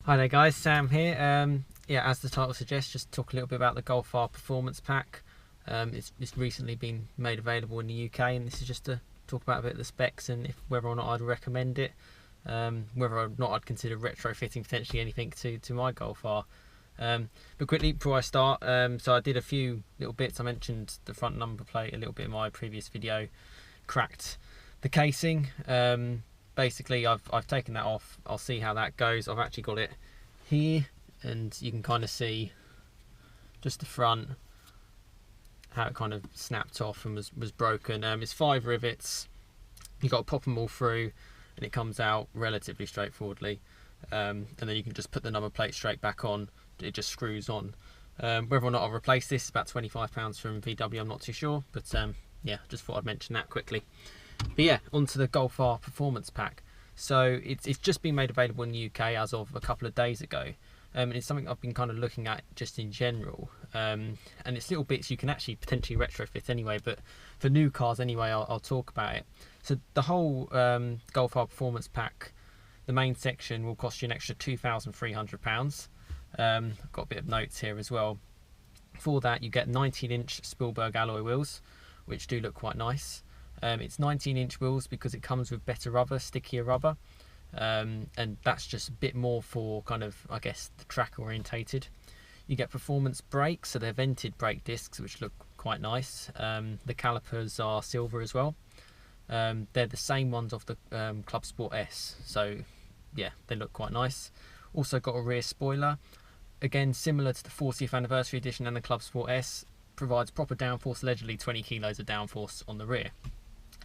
Hi there guys, Sam here. Yeah, as the title suggests, just talk a little bit about the Golf R Performance Pack. It's recently been made available in the UK, and this is just to talk about a bit of the specs and whether or not I'd recommend it, whether or not I'd consider retrofitting potentially anything to my Golf R. But quickly before I start, so I did a few little bits. I mentioned the front number plate a little bit in my previous video, cracked the casing. Basically I've taken that off. I'll see how that goes. I've actually got it here, and you can kind of see just the front, how it kind of snapped off and was broken. It's 5 rivets. You've got to pop them all through and it comes out relatively straightforwardly, and then you can just put the number plate straight back on. It just screws on. Whether or not I'll replace this, about £25 from VW, I'm not too sure, but yeah, just thought I'd mention that quickly. But yeah, onto the Golf R Performance Pack. So it's just been made available in the UK as of a couple of days ago. And it's something I've been kind of looking at just in general. And it's little bits you can actually potentially retrofit anyway, but for new cars anyway, I'll talk about it. So the whole Golf R Performance Pack, the main section, will cost you an extra £2,300. I've got a bit of notes here as well. For that, you get 19-inch Spielberg alloy wheels, which do look quite nice. It's 19-inch wheels because it comes with better rubber, stickier rubber, and that's just a bit more for kind of, I guess, the track orientated. You get performance brakes, so they're vented brake discs, which look quite nice. The calipers are silver as well. They're the same ones off the Club Sport S, so yeah, they look quite nice. Also got a rear spoiler, again similar to the 40th anniversary edition and the Club Sport S. Provides proper downforce, allegedly 20 kilos of downforce on the rear.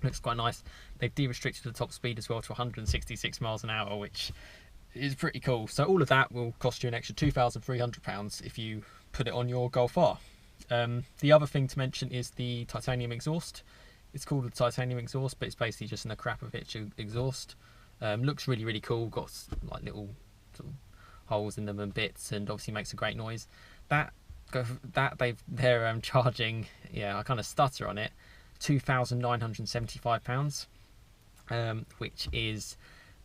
Looks quite nice. They've de-restricted the top speed as well to 166 miles an hour, which is pretty cool. So all of that will cost you an extra £2,300 if you put it on your Golf R. The other thing to mention is the titanium exhaust. It's called a titanium exhaust, but it's basically just an Akropovic exhaust. Looks really, really cool. Got like little sort of holes in them and bits, and obviously makes a great noise. They're charging, yeah, I kind of stutter on it, £2,975, which is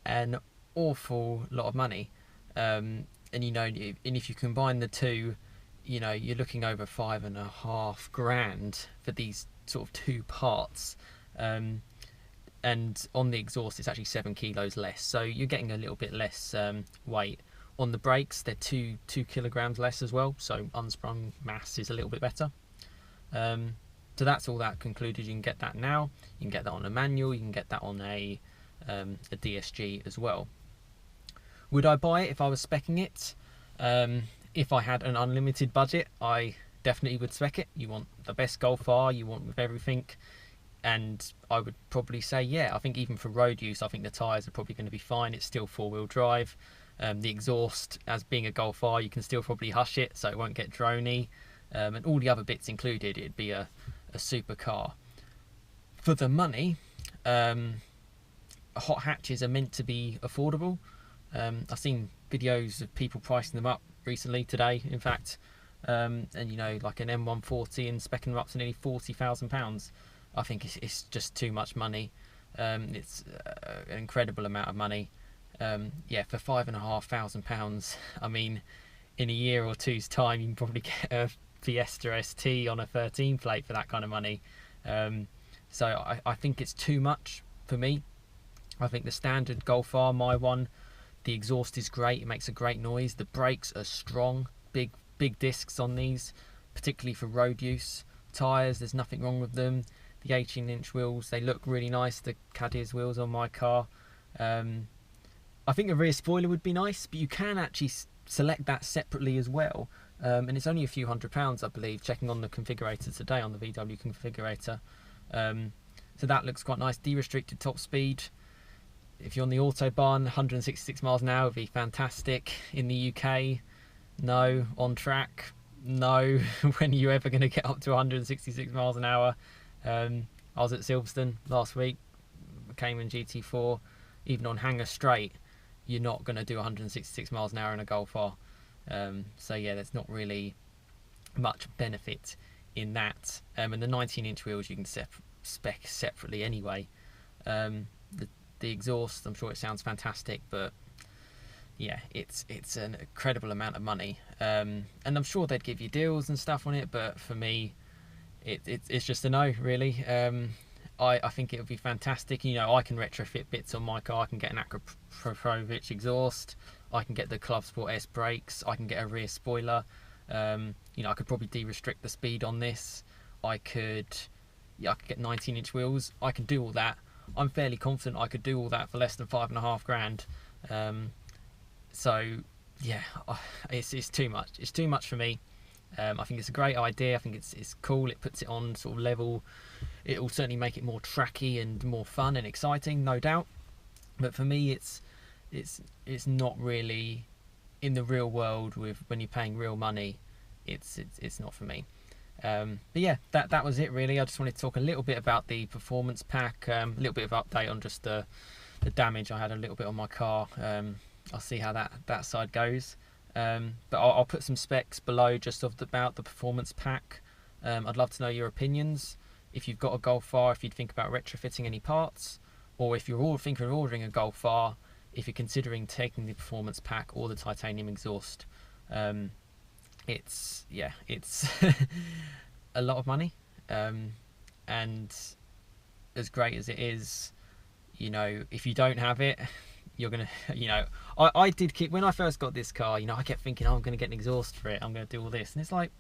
an awful lot of money. And you know, and if you combine the two, you know, you're looking over £5,500 for these sort of two parts. And on the exhaust, it's actually 7 kilos less, so you're getting a little bit less weight. On the brakes, they're 2 kilograms less as well, so unsprung mass is a little bit better. So that's all that concluded. You can get that now. You can get that on a manual. You can get that on a DSG as well. Would I buy it if I was speccing it? If I had an unlimited budget, I definitely would spec it. You want the best Golf R, you want with everything, and I would probably say, yeah, I think even for road use, I think the tyres are probably going to be fine. It's still 4-wheel drive. The exhaust, as being a Golf R, you can still probably hush it so it won't get droney, and all the other bits included, it'd be a super car. For the money, hot hatches are meant to be affordable. I've seen videos of people pricing them up recently, today in fact, and you know, like an M140 and speccing them up to nearly £40,000. I think it's just too much money. It's an incredible amount of money. Yeah, for £5,500, I mean, in a year or two's time, you can probably get a Fiesta ST on a 13 plate for that kind of money. So I think it's too much for me. I think the standard Golf R, my one, the exhaust is great. It makes a great noise. The brakes are strong, big discs on these, particularly for road use. Tyres, there's nothing wrong with them. The 18-inch wheels, they look really nice. The Cadiz wheels on my car. I think a rear spoiler would be nice, but you can actually select that separately as well. And it's only a few £100s, I believe, checking on the configurator today, on the VW configurator. So that looks quite nice. De-restricted top speed. If you're on the Autobahn, 166 miles an hour would be fantastic. In the UK, no. On track, no. When are you ever going to get up to 166 miles an hour? I was at Silverstone last week, Cayman GT4. Even on Hanger Straight, you're not going to do 166 miles an hour in a Golf R. So yeah, there's not really much benefit in that. And the 19-inch wheels you can spec separately anyway. The exhaust, I'm sure it sounds fantastic, but yeah, it's an incredible amount of money, and I'm sure they'd give you deals and stuff on it, but for me, it's just a no, really. I think it would be fantastic. You know, I can retrofit bits on my car. I can get an Akropovic exhaust. I can get the Club Sport S brakes. I can get a rear spoiler. You know, I could probably de-restrict the speed on this. I could get 19-inch wheels. I can do all that. I'm fairly confident I could do all that for less than $5.5 grand. So yeah, it's too much. It's too much for me. I think it's a great idea. I think it's cool. It puts it on sort of level. It will certainly make it more tracky and more fun and exciting, no doubt. But for me, it's not really in the real world. When you're paying real money, it's not for me. But yeah, that was it really. I just wanted to talk a little bit about the performance pack, a little bit of update on just the damage I had a little bit on my car. I'll see how that side goes. But I'll put some specs below just about the performance pack. I'd love to know your opinions. If you've got a Golf R, if you'd think about retrofitting any parts, or if you're all thinking of ordering a Golf R, if you're considering taking the performance pack or the titanium exhaust. It's a lot of money, and as great as it is, you know, if you don't have it, you're gonna, you know, I did keep, when I first got this car, you know, I kept thinking, oh, I'm gonna get an exhaust for it, I'm gonna do all this, and it's like,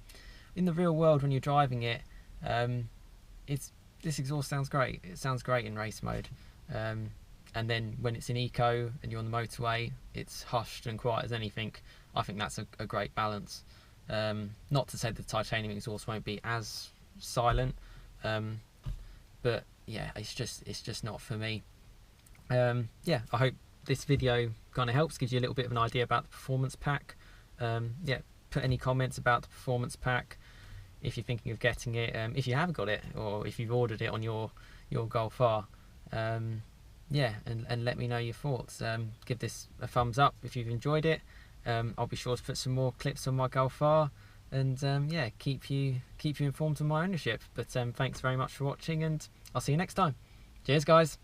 in the real world when you're driving it, this exhaust sounds great. It sounds great in race mode, and then when it's in eco and you're on the motorway, it's hushed and quiet as anything. I think that's a great balance. Not to say the titanium exhaust won't be as silent, but yeah, it's just not for me. Yeah, I hope this video kind of helps, gives you a little bit of an idea about the performance pack. Yeah, put any comments about the performance pack if you're thinking of getting it, if you have got it, or if you've ordered it on your Golf R. Yeah, and let me know your thoughts. Give this a thumbs up if you've enjoyed it. I'll be sure to put some more clips on my Golf R, and yeah, keep you informed on my ownership. But thanks very much for watching, and I'll see you next time. Cheers, guys.